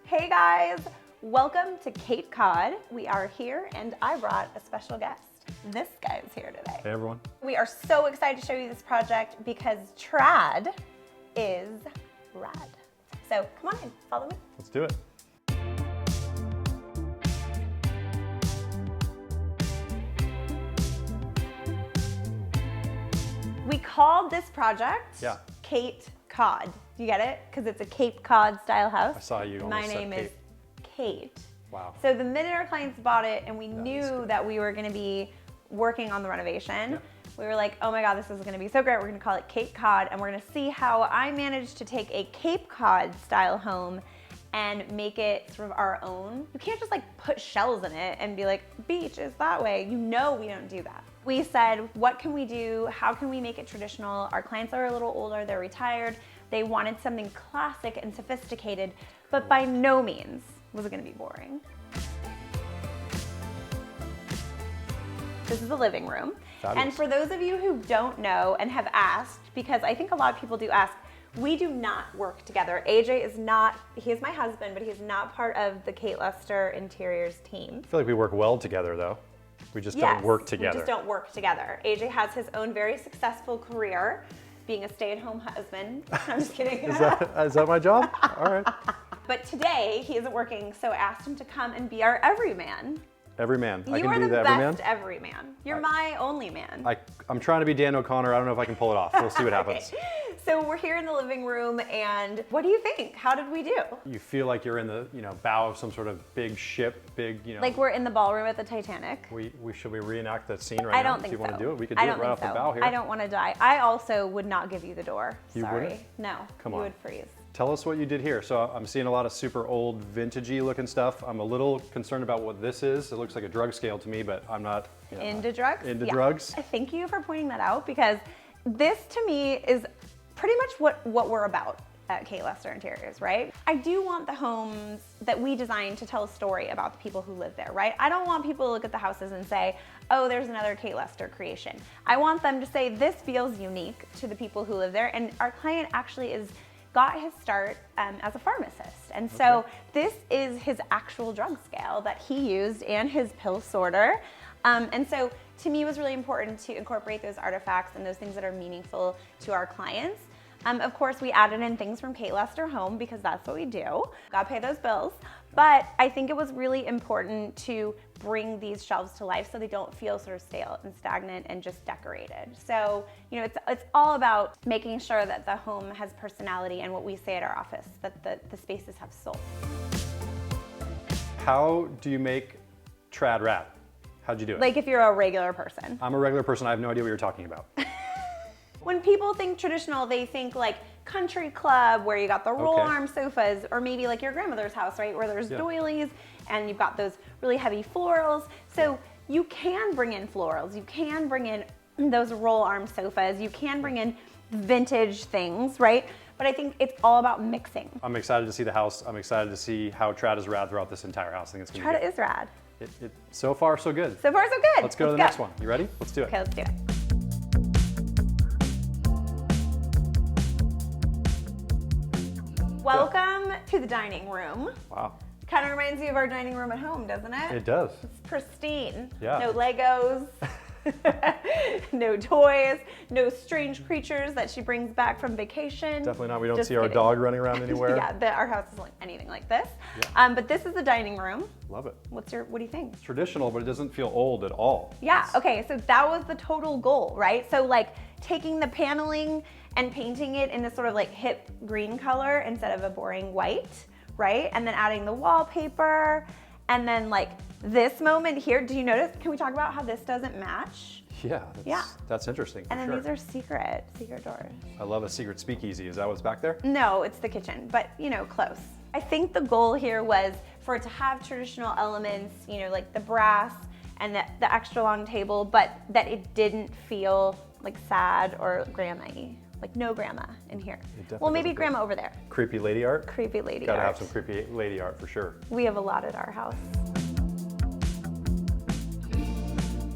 Hey guys, welcome to Cape Cod. We are here and I brought a special guest. This guy is here today. Hey everyone. We are so excited to show you this project because trad is rad. So come on in, follow me. Let's do it. We called this project Cape Cod. Do you get it? Because it's a Cape Cod style house. I saw you almost My said name is Kate. Wow. So the minute our clients bought it and we knew that we were going to be working on the renovation, we were like, oh my God, this is going to be so great. We're going to call it Cape Cod and we're going to see how I managed to take a Cape Cod style home and make it sort of our own. You can't just like put shells in it and be like, beach is that way. You know we don't do that. We said, what can we do? How can we make it traditional? Our clients are a little older, they're retired. They wanted something classic and sophisticated, but by no means was it gonna be boring. This is the living room. Fabulous. And for those of you who don't know and have asked, because I think a lot of people do ask, we do not work together. AJ is not, he is my husband, but he's not part of the Kate Lester Interiors team. I feel like we work well together though. We just don't work together. We just don't work together. AJ has his own very successful career being a stay-at-home husband. I'm just kidding. Is that my job? All right. But today he isn't working, so I asked him to come and be our everyman. Everyman. I You can are be the the best everyman. everyman. You're my only man. I'm trying to be Dan O'Connor. I don't know if I can pull it off. We'll see what happens. Okay. So we're here in the living room, and what do you think? How did we do? You feel like you're in the bow of some sort of big ship, Like we're in the ballroom at the Titanic. Should we reenact that scene right I now? don't think If you want so. to do it, we could do it right off the bow here. I don't want to die. I also would not give you the door. You Sorry. wouldn't? No. Come you on. would freeze. Tell us what you did here. So I'm seeing a lot of super old, vintagey looking stuff. I'm a little concerned about what this is. It looks like a drug scale to me, but I'm not Into drugs? Into drugs. Thank you for pointing that out because this to me is pretty much what we're about at Kate Lester Interiors, right? I do want the homes that we design to tell a story about the people who live there, right? I don't want people to look at the houses and say, oh, there's another Kate Lester creation. I want them to say, this feels unique to the people who live there. And our client actually got his start as a pharmacist. And so this is his actual drug scale that he used and his pill sorter. And so to me, it was really important to incorporate those artifacts and those things that are meaningful to our clients. Of course, we added in things from Kate Lester Home because that's what we do. Gotta pay those bills. But I think it was really important to bring these shelves to life so they don't feel sort of stale and stagnant and just decorated. So, it's all about making sure that the home has personality and what we say at our office, that the spaces have soul. How do you make trad rad? How'd you do it? Like if you're a regular person. I'm a regular person. I have no idea what you're talking about. When people think traditional, they think like country club where you got the roll arm sofas, or maybe like your grandmother's house, right? Where there's doilies and you've got those really heavy florals. So you can bring in florals. You can bring in those roll arm sofas. You can bring in vintage things, right? But I think it's all about mixing. I'm excited to see the house. I'm excited to see how trad is rad throughout this entire house. I think it's gonna be Trad good. is rad. So far, so good. So far, so good. Let's go to the next one. You ready? Let's do it. Okay, let's do it. Welcome to the dining room. Wow. Kind of reminds you of our dining room at home, doesn't it? It does. It's pristine. Yeah. No Legos, no toys, no strange creatures that she brings back from vacation. Definitely not. We don't Just see our kidding. dog running around anywhere. Yeah, our house isn't anything like this. Yeah. But this is the dining room. Love it. What do you think? It's traditional, but it doesn't feel old at all. Yeah, okay, so that was the total goal, right? So like taking the paneling and painting it in this sort of like hip green color instead of a boring white, right? And then adding the wallpaper, and then like this moment here, do you notice, can we talk about how this doesn't match? Yeah, that's interesting. And then sure. these are secret doors. I love a secret speakeasy. Is that what's back there? No, it's the kitchen, but close. I think the goal here was for it to have traditional elements, like the brass and the extra long table, but that it didn't feel like sad or grandma-y. Like no grandma in here. Well, maybe grandma over there. Creepy lady art? Creepy lady Gotta art. have some creepy lady art for sure. We have a lot at our house.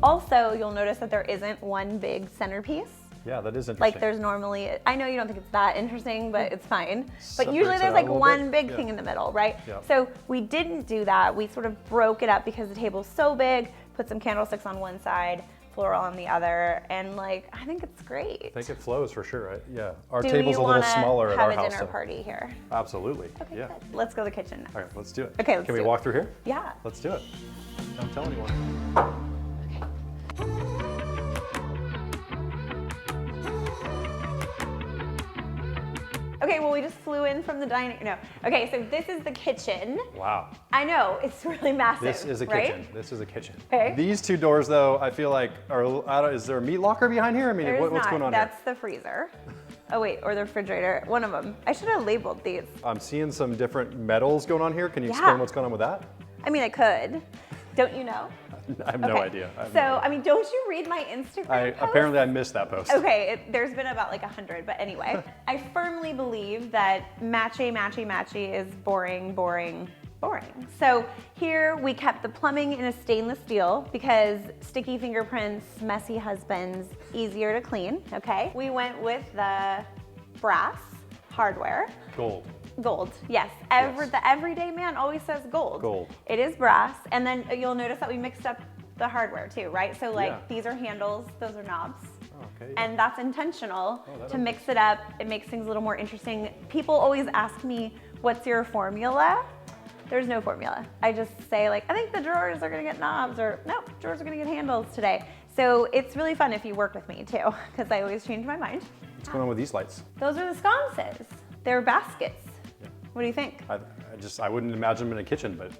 Also, you'll notice that there isn't one big centerpiece. Yeah, that is interesting. Like there's normally, I know you don't think it's that interesting, but it's fine. But Separates usually it there's out like a little one bit. big thing in the middle, right? Yeah. So we didn't do that. We sort of broke it up because the table's so big, put some candlesticks on one side, floral on the other, and like, I think it's great. I think it flows for sure, right? Yeah. Our Do table's you a little wanna smaller at have our a house. dinner so- party here? Absolutely. Okay, Yeah. good. Let's go to the kitchen next. All right, let's do it. Okay, let's Can we do it. walk through here? Yeah. Let's do it. Don't tell anyone. Okay, well, we just flew in from the dining. No. Okay, so this is the kitchen. Wow. I know, it's really massive. This is a right? kitchen. This is a kitchen. Okay. These two doors, though, I feel like are. Is there a meat locker behind here? I mean, There's what's not. going on That's here? the freezer. Oh wait, or the refrigerator. One of them. I should have labeled these. I'm seeing some different metals going on here. Can you Yeah. explain what's going on with that? I mean, I could. Don't you know? I have no Okay. idea. I have So, no idea. I mean, don't you read my Instagram posts? Apparently I missed that post. Okay, there's been about like 100, but anyway. I firmly believe that matchy is boring. So here we kept the plumbing in a stainless steel because sticky fingerprints, messy husbands, easier to clean, okay? We went with the brass hardware. Gold, yes. The everyday man always says gold. Gold. It is brass, and then you'll notice that we mixed up the hardware too, right? So like Yeah. these are handles, those are knobs. Oh, okay. And that's intentional that to opens. mix it up. It makes things a little more interesting. People always ask me, what's your formula? There's no formula. I just say like, I think the drawers are gonna get knobs, or no, drawers are gonna get handles today. So it's really fun if you work with me too, because I always change my mind. What's going on with these lights? Those are the sconces. They're baskets. What do you think? I wouldn't imagine them in a kitchen, but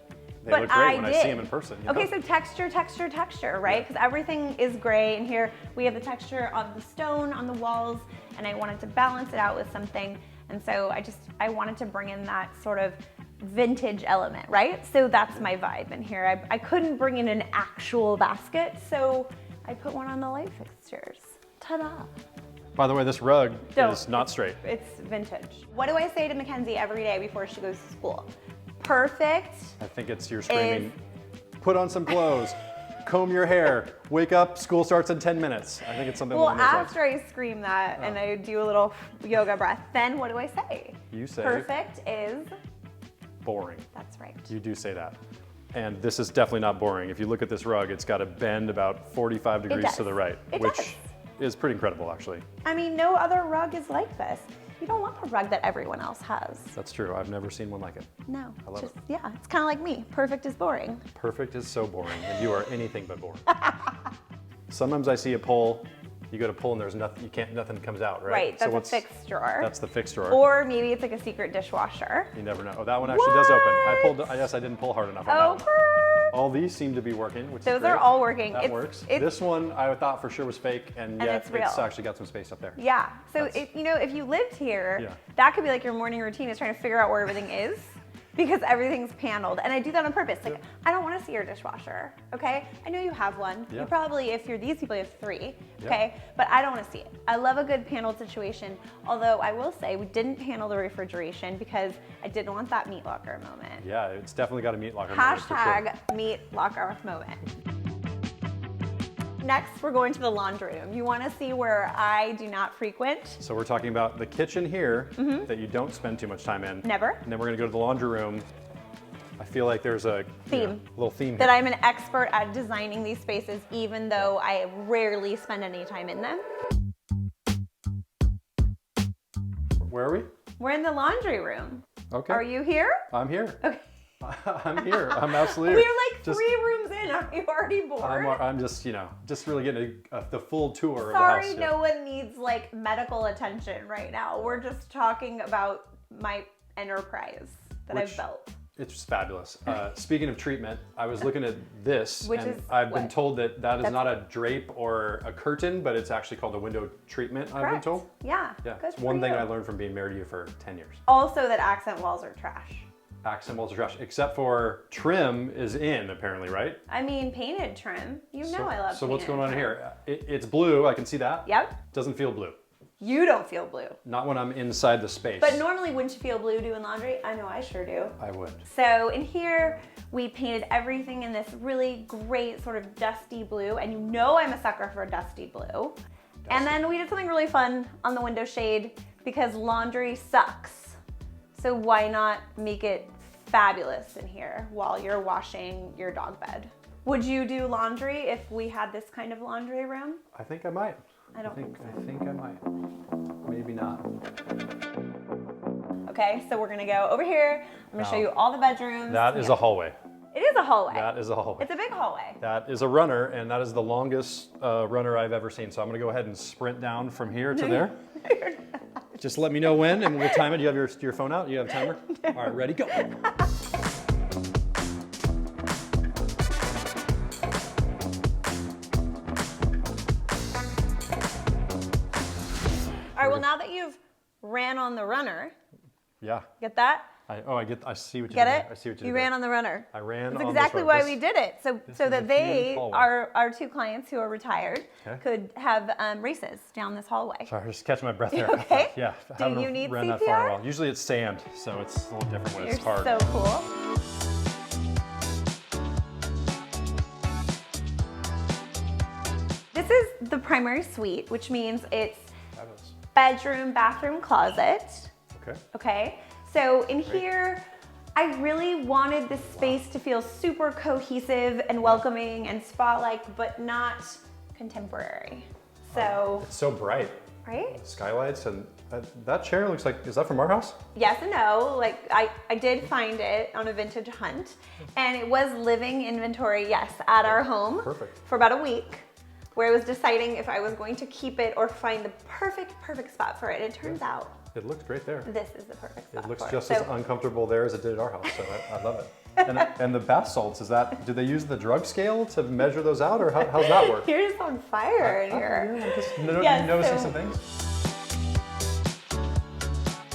they But look great I when did. I see them in person. you Okay, know? so texture, right? Because everything is gray, and here we have the texture of the stone on the walls, and I wanted to balance it out with something. And so I wanted to bring in that sort of vintage element, right? So that's my vibe in here. I couldn't bring in an actual basket, so I put one on the light fixtures. Ta-da. By the way, this rug Don't. is not straight. It's vintage. What do I say to Mackenzie every day before she goes to school? Perfect. I think it's you're screaming, put on some clothes, comb your hair, wake up, school starts in 10 minutes. I think it's something Well, along those lines. after I scream that and I do a little yoga breath, then what do I say? You say Perfect is, boring. that's right. You do say that. And this is definitely not boring. If you look at this rug, it's got a bend about 45 degrees does. to the right, It which does. is pretty incredible, actually. I mean, no other rug is like this. You don't want a rug that everyone else has. That's true. I've never seen one like it. No, I love just, yeah, it's kind of like me. Perfect is boring. Perfect is so boring, and you are anything but boring. Sometimes I see a pull, you go to pull and there's nothing, nothing comes out, right? Right, that's So a fixed drawer. That's the fixed drawer. Or maybe it's like a secret dishwasher. You never know. Oh, that one actually does open. I guess I didn't pull hard enough on Oh, that one. All these seem to be working, which is Those great. are all working. That works. This one I thought for sure was fake, and yet it's real. actually got some space up there. Yeah. So That's- if you lived here, Yeah. that could be like your morning routine is trying to figure out where everything is because everything's paneled. And I do that on purpose. Like Yeah. I don't want to see your dishwasher. Okay. I know you have one. Yeah. You probably, if you're these people, you have 3. Yeah. Okay. But I don't want to see it. I love a good paneled situation. Although I will say we didn't panel the refrigeration because I didn't want that meat locker moment. Yeah, it's definitely got a meat locker. moment for sure. Hashtag meat locker moment. Next, we're going to the laundry room. You want to see where I do not frequent? So we're talking about the kitchen here that you don't spend too much time in. Mm-hmm. Never. And then we're gonna go to the laundry room. I feel like there's a Theme. little theme That here. I'm an expert at designing these spaces, even though I rarely spend any time in them. Where are we? We're in the laundry room. Okay. Are you here? I'm here. Okay. I'm here. I'm absolutely We're here. like Just- 3 rooms in. Are you already bored? I'm just, just really getting the full tour of Sorry, the house. no one needs like medical attention right now. We're just talking about my enterprise that I've Which- built. It's fabulous. Speaking of treatment, I was looking at this, Which and is I've been what? told that is That's- not a drape or a curtain, but it's actually called a window treatment, I've been Correct. told. Yeah. Yeah, Good it's for one thing you. I learned from being married to you for 10 years. Also, that accent walls are trash. Accent walls are trash, except for trim is in, apparently, right? I mean, painted trim. You know I love So what's painted going on trim. here? It's blue, I can see that. Yep. Doesn't feel blue. You don't feel blue. Not when I'm inside the space. But normally, wouldn't you feel blue doing laundry? I know I sure do. I would. So in here, we painted everything in this really great sort of dusty blue. And you know I'm a sucker for dusty blue. And then we did something really fun on the window shade because laundry sucks. So why not make it fabulous in here while you're washing your dog bed? Would you do laundry if we had this kind of laundry room? I think I might. I don't think so. I think I might. Maybe not. Okay, so we're gonna go over here. I'm gonna show you all the bedrooms. That is a hallway. It is a hallway. That is a hallway. It's a big hallway. That is a runner, and that is the longest runner I've ever seen. So I'm gonna go ahead and sprint down from here to there. Just let me know when, and we'll time it. Do you have your phone out? You have a timer? All right, ready, go. All right, well, now that you've ran on the runner, Yeah. get that? I see what you Get did. it? I see what you did. You there. ran on the runner. I ran That's on exactly this why road. we did it. So is that a they, huge hallway. our two clients who are retired, Okay. could have races down this hallway. Sorry, just catching my breath there. Okay. Yeah. Do I haven't you need ran that far in a CPR? while. Usually it's sand, so it's a little different when You're it's hard. so cool. This is the primary suite, which means it's Fabulous. bedroom, bathroom, closet. Okay. Okay, so in here, I really wanted this space to feel super cohesive and welcoming and spa-like, but not contemporary. So, It's so bright. right? Skylights, and that chair looks like, is that from our house? Yes and no. Like I did find it on a vintage hunt, and it was living inventory, yes, at our home. Perfect. For about a week, where I was deciding if I was going to keep it or find the perfect spot for it. And it turns out It looks great there. this is the perfect spot It looks for it. just So- as uncomfortable there as it did at our house, so I love it. And the bath salts, do they use the drug scale to measure those out, or how's that work? You're just on fire in here. Yeah, I'm just Yes, noticing so- some things.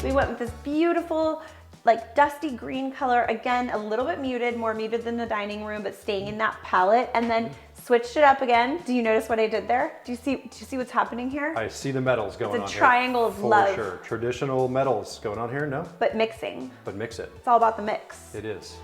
We went with this beautiful, like dusty green color. Again, a little bit muted, more muted than the dining room, but staying in that palette. And then switched it up again. Do you notice what I did there? Do you see what's happening here? I see the metals going on It's a here. triangle of For love. sure. Traditional metals going on here, no? But mixing. But mix it. It's all about the mix. It is.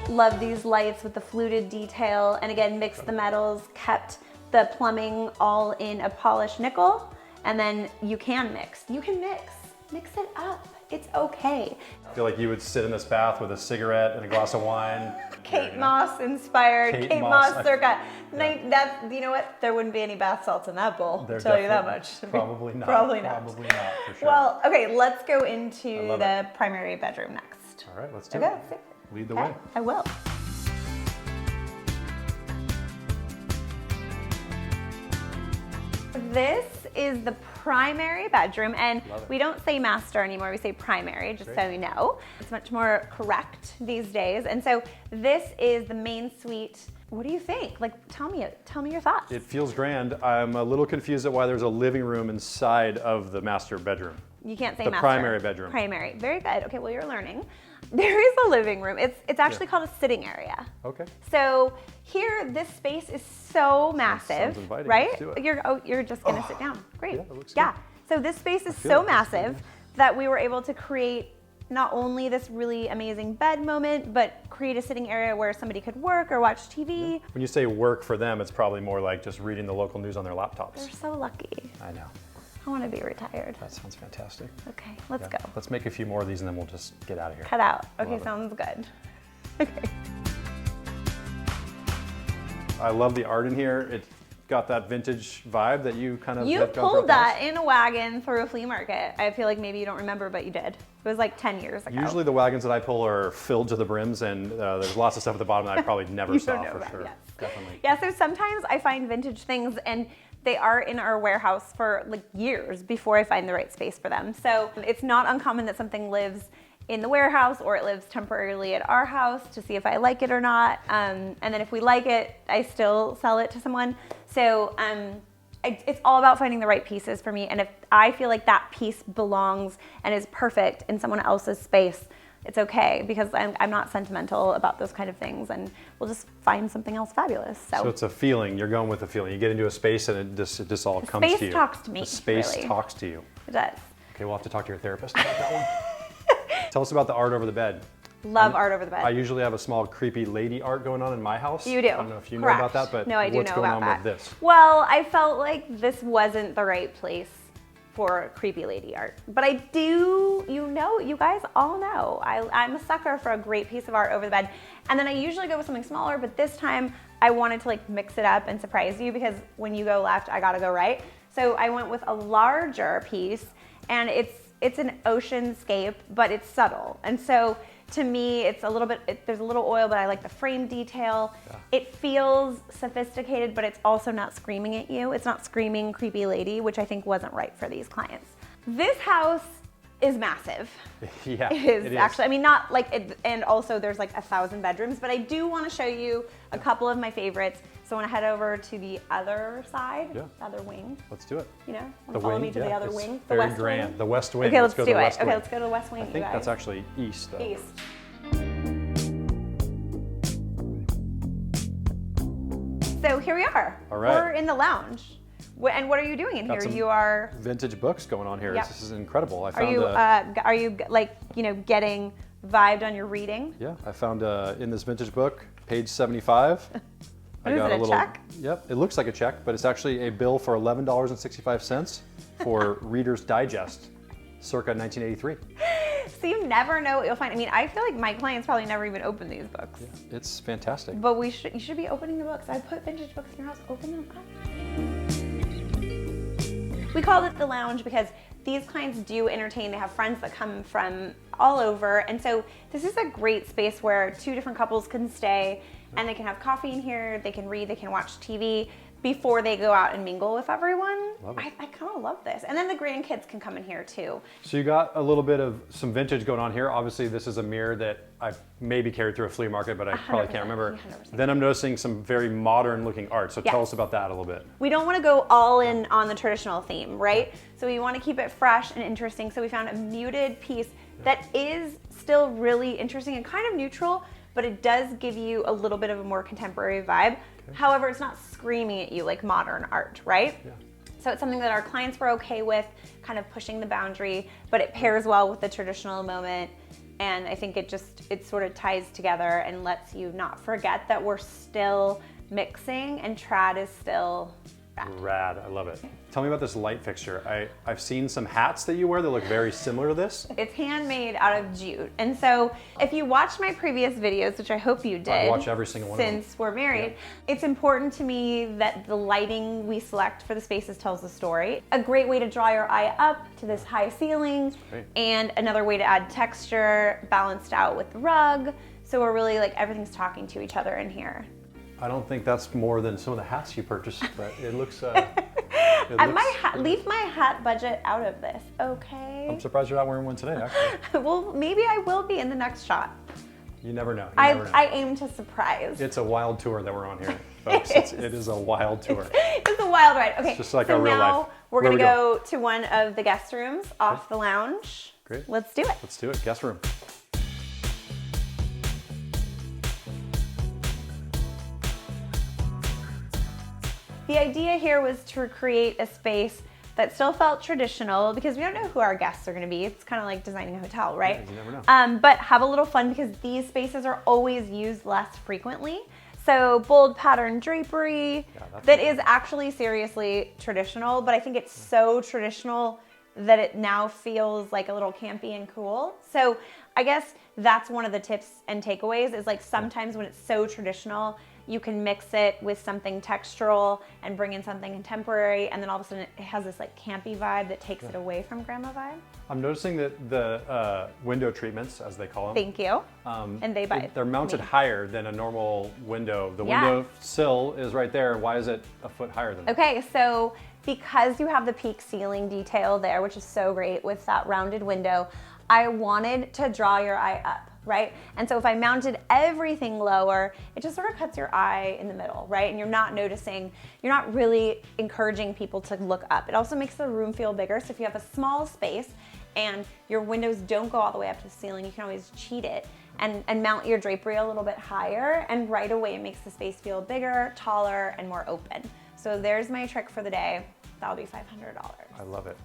Love these lights with the fluted detail. And again, mixed the metals, kept the plumbing all in a polished nickel. And then you can mix. You can mix it up. It's okay. I feel like you would sit in this bath with a cigarette and a glass of wine. Kate Moss inspired, Kate Kate Moss. Moss circa. Yeah. That, you know what? There wouldn't be any bath salts in that bowl, They're I'll tell you that definitely- much. Probably not. Probably not. Probably not, for sure. Well, okay, let's go into love the primary bedroom next. All right, let's do Okay, it. Lead the okay, way. I will. This is the primary bedroom, and Love it. we don't say master anymore, we say primary, just so Great. you know. It's much more correct these days. And so this is the main suite. What do you think? Like, tell me your thoughts. It feels grand. I'm a little confused at why there's a living room inside of the master bedroom. You can't say The master. primary bedroom. Primary, very good. Okay, well, you're learning. There is a living room. It's actually called a sitting area. Okay. So here, this space is so massive, sounds inviting. right? Let's do it. You're just gonna sit down. Great. Yeah, it looks Yeah. good. So this space is feel so it. That's massive good. that we were able to create not only this really amazing bed moment, but create a sitting area where somebody could work or watch TV. When you say work for them, it's probably more like just reading the local news on their They're laptops. so lucky. I know. I want to be retired. That sounds fantastic. Okay, let's Yeah. go. Let's make a few more of these and then we'll just get out of here. Cut out. Okay, Love it. sounds good. Okay. I love the art in here. It's got that vintage vibe that you kind of You have gone pulled throughout that in a wagon through a flea market. I feel like maybe you don't remember, but you did. It was like 10 years ago. Usually the wagons that I pull are filled to the brims and there's lots of stuff at the bottom that I probably never You saw don't know for about, sure. yes. Definitely. Yeah, so sometimes I find vintage things and they are in our warehouse for like years before I find the right space for them. So it's not uncommon that something lives in the warehouse or it lives temporarily at our house to see if I like it or not. And then if we like it, I still sell it to someone. So it's all about finding the right pieces for me. And if I feel like that piece belongs and is perfect in someone else's space, it's okay because I'm not sentimental about those kind of things, and we'll just find something else fabulous. So it's a feeling. You're going with a feeling. You get into a space and it just all comes space to you. talks to me, The space really. talks to you. It does. Okay, we'll have to talk to your therapist about that one. Tell us about the art over the bed. Love art over the bed. I usually have a small creepy lady art going on in my house. You do. I don't know if you Correct. know about that, but no, I do what's know going about on that. with this? Well, I felt like this wasn't the right place for creepy lady art. But I do, you guys all know, I'm a sucker for a great piece of art over the bed. And then I usually go with something smaller, but this time I wanted to like mix it up and surprise you, because when you go left, I gotta go right. So I went with a larger piece, and it's an oceanscape, but it's subtle. And so to me, it's a little bit, there's a little oil, but I like the frame detail. Yeah. It feels sophisticated, but it's also not screaming at you. It's not screaming creepy lady, which I think wasn't right for these clients. This house is massive. Yeah, it is actually. I mean, not like it, and also there's like 1,000 bedrooms, but I do want to show you a couple of my favorites. So I want to head over to the other side, the other wing. Let's do it. You know, follow me to the other wing, the very west grand. wing. The west wing. Okay, let's go do to the it. west Okay, wing. let's go to the west wing. I think that's actually east, though. East. So here we are. All right. We're in the lounge. And what are you doing in here? You are vintage books going on here. Yep. This is incredible. I Are found you like, getting vibed on your reading? Yeah, I found in this vintage book, page 75. What is it, a little check? Yep, it looks like a check, but it's actually a bill for $11.65 for Reader's Digest, circa 1983. So you never know what you'll find. I mean, I feel like my clients probably never even open these books. Yeah, it's fantastic. But you should be opening the books. I put vintage books in your house. Open them up. We called it the lounge because these clients do entertain. They have friends that come from all over. And so this is a great space where two different couples can stay and they can have coffee in here, they can read, they can watch TV before they go out and mingle with everyone. Love it. I kind of love this. And then the grandkids can come in here too. So you got a little bit of some vintage going on here. Obviously this is a mirror that I've maybe carried through a flea market, but I probably can't remember. 100%. Then I'm noticing some very modern looking art. So tell us about that a little bit. We don't want to go all in on the traditional theme, right? So we want to keep it fresh and interesting. So we found a muted piece that is still really interesting and kind of neutral, but it does give you a little bit of a more contemporary vibe. Okay. However, it's not screaming at you like modern art, right? Yeah. So it's something that our clients were okay with, kind of pushing the boundary, but it pairs well with the traditional moment. And I think it sort of ties together and lets you not forget that we're still mixing and trad is still rad. I love it. Tell me about this light fixture. I've seen some hats that you wear that look very similar to this. It's handmade out of jute. And so if you watched my previous videos, which I hope you did. I watch every single one since we're married, it's important to me that the lighting we select for the spaces tells the story. A great way to draw your eye up to this high ceiling, and another way to add texture balanced out with the rug. So we're really like everything's talking to each other in here. I don't think that's more than some of the hats you purchased, but it looks. Leave my hat budget out of this, okay? I'm surprised you're not wearing one today, actually. Well, maybe I will be in the next shot. You never know. I aim to surprise. It's a wild tour that we're on here, folks. It is a wild tour. It's a wild ride. Okay, it's just like so our real now life. We're gonna go to one of the guest rooms off the lounge. Great. Let's do it. Let's do it. Guest room. The idea here was to create a space that still felt traditional because we don't know who our guests are going to be. It's kind of like designing a hotel, right? Yeah, you never know. But have a little fun because these spaces are always used less frequently. So bold pattern drapery that is actually seriously traditional, but I think it's so traditional that it now feels like a little campy and cool. So I guess that's one of the tips and takeaways is like sometimes when it's so traditional, you can mix it with something textural and bring in something contemporary, and then all of a sudden it has this like campy vibe that takes it away from grandma vibe. I'm noticing that the window treatments, as they call them. Thank you. And they're mounted higher than a normal window. The window sill is right there. Why is it a foot higher than that? Okay, so because you have the peak ceiling detail there, which is so great with that rounded window, I wanted to draw your eye up, right? And so if I mounted everything lower, it just sort of cuts your eye in the middle, right? And you're not noticing, you're not really encouraging people to look up. It also makes the room feel bigger. So if you have a small space and your windows don't go all the way up to the ceiling, you can always cheat it and mount your drapery a little bit higher, and right away it makes the space feel bigger, taller, and more open. So there's my trick for the day. That'll be $500. I love it.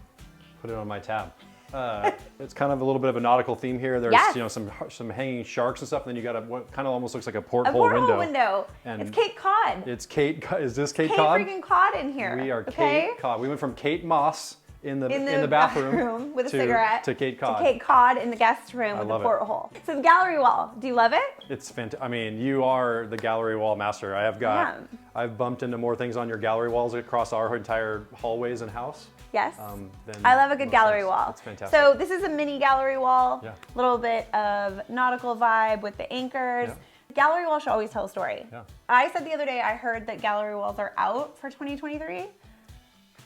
Put it on my tab. It's kind of a little bit of a nautical theme here. There's Yes. you know some hanging sharks and stuff. And then you got what kind of almost looks like a A porthole porthole window. window. And It's Kate Cod. It's Kate. Is this Kate Kate Cod? freaking Cod in here. We are okay? Kate Cod. We went from Kate Moss in the bathroom with a to, cigarette to Kate Cod. To Kate Cod in the guest room with the love it. porthole. So the gallery wall. Do you love it? It's fantastic. I mean, you are the gallery wall master. I've bumped into more things on your gallery walls across our entire hallways and house. Yes. Than I love a good most gallery things. wall. It's fantastic. So this is a mini gallery wall. Yeah. A little bit of nautical vibe with the anchors. Yeah. Gallery wall should always tell a story. Yeah. I said the other day I heard that gallery walls are out for 2023.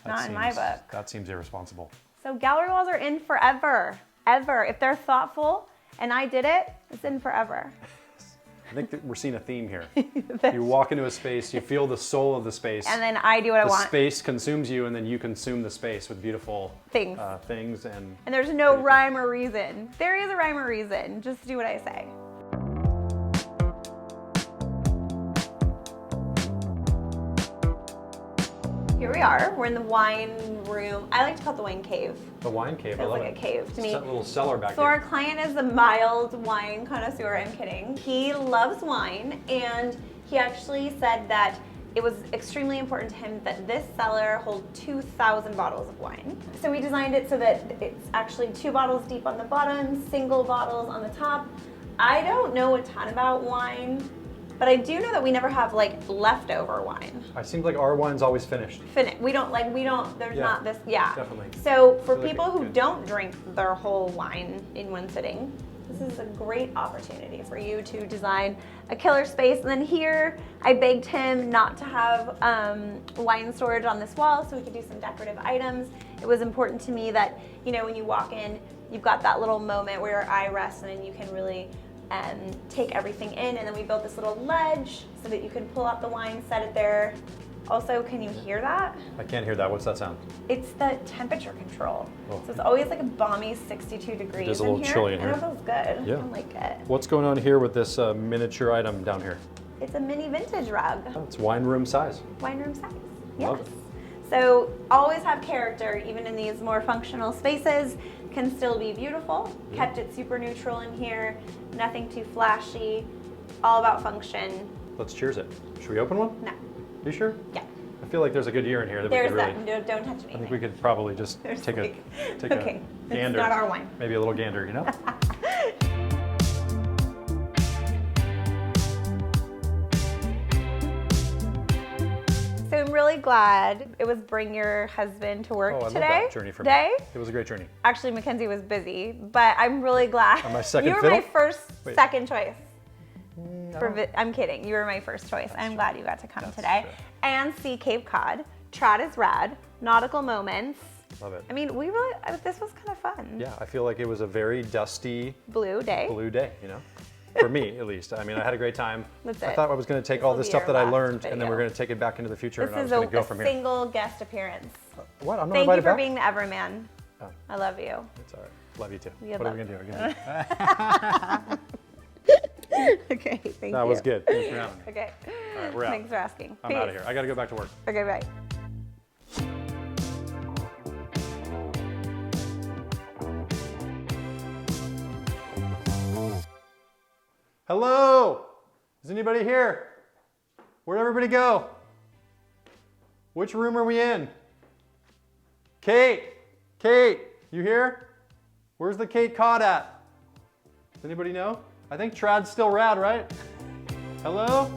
Not in my book. That seems irresponsible. So gallery walls are in forever, ever. If they're thoughtful, and I did it, it's in forever. I think that we're seeing a theme here. You walk into a space, you feel the soul of the space. And then I do what I the want. space consumes you, and then you consume the space with beautiful Things. things and. And there's no rhyme or reason. There is a rhyme or reason. Just do what I say. Here we are. We're in the wine room. I like to call it the wine cave. The wine cave. I Feels love like it. a cave to It's me. that little cellar back So our there. client is a mild wine connoisseur. I'm kidding. He loves wine, and he actually said that it was extremely important to him that this cellar hold 2,000 bottles of wine. So we designed it so that it's actually 2 bottles deep on the bottom, single bottles on the top. I don't know a ton about wine, but I do know that we never have like leftover wine. It seems like our wine's always finished. We don't, there's Yeah, not this, yeah. definitely. So for Really people who good. don't drink their whole wine in one sitting, this is a great opportunity for you to design a killer space. And then here, I begged him not to have wine storage on this wall so we could do some decorative items. It was important to me that, you know, when you walk in, you've got that little moment where your eye rests and then you can really take everything in. And then we built this little ledge so that you can pull out the wine, set it there. Also, can you hear that? I can't hear that. What's that sound? It's the temperature control. Oh. So it's always like a balmy 62 degrees is a little in here. chilly in And it here. feels good. Yeah. I like it. What's going on here with this miniature item down here? It's a mini vintage rug. Oh, it's wine room size. Wine room size. Yes. Love it. So always have character, even in these more functional spaces. Can still be beautiful. Kept it super neutral in here. Nothing too flashy. All about function. Let's cheers it. Should we open one? No. You sure? Yeah. I feel like there's a good year in here that There's we could really. that. Don't touch anything. I think we could probably just There's take like- a okay. It's gander. not our wine. Maybe a little gander, you know? So I'm really glad it was bring your husband to work Oh, I love today. that journey for me. Day. It was a great journey. Actually, Mackenzie was busy, but I'm really glad. On my second you were fiddle? my Wait. second choice. No. I'm kidding. You were my first choice. I'm glad you got to come That's today true. and see Cape Cod. Trad is rad. Nautical moments. Love it. I mean, this was kind of fun. Yeah, I feel like it was a very dusty Blue day. blue day, you know? For me, at least. I mean, I had a great time. That's I it. thought I was going to take This all will this be stuff your that I last learned, and then we're video. going to take it back into the future, and I This was is going to go from a here. single guest appearance. What? I'm not Thank you invited for back? being the Everman. Oh. I love you. It's all right. Love you too. We What are love we going to do? We're gonna Okay, thank you. That was good. Thanks for having me. Okay. All right, we're out. Thanks for asking. I'm out of here. I got to go back to work. Okay, bye. Hello? Is anybody here? Where'd everybody go? Which room are we in? Kate, you here? Where's the Kate Cod at? Does anybody know? I think Trad's still rad, right? Hello?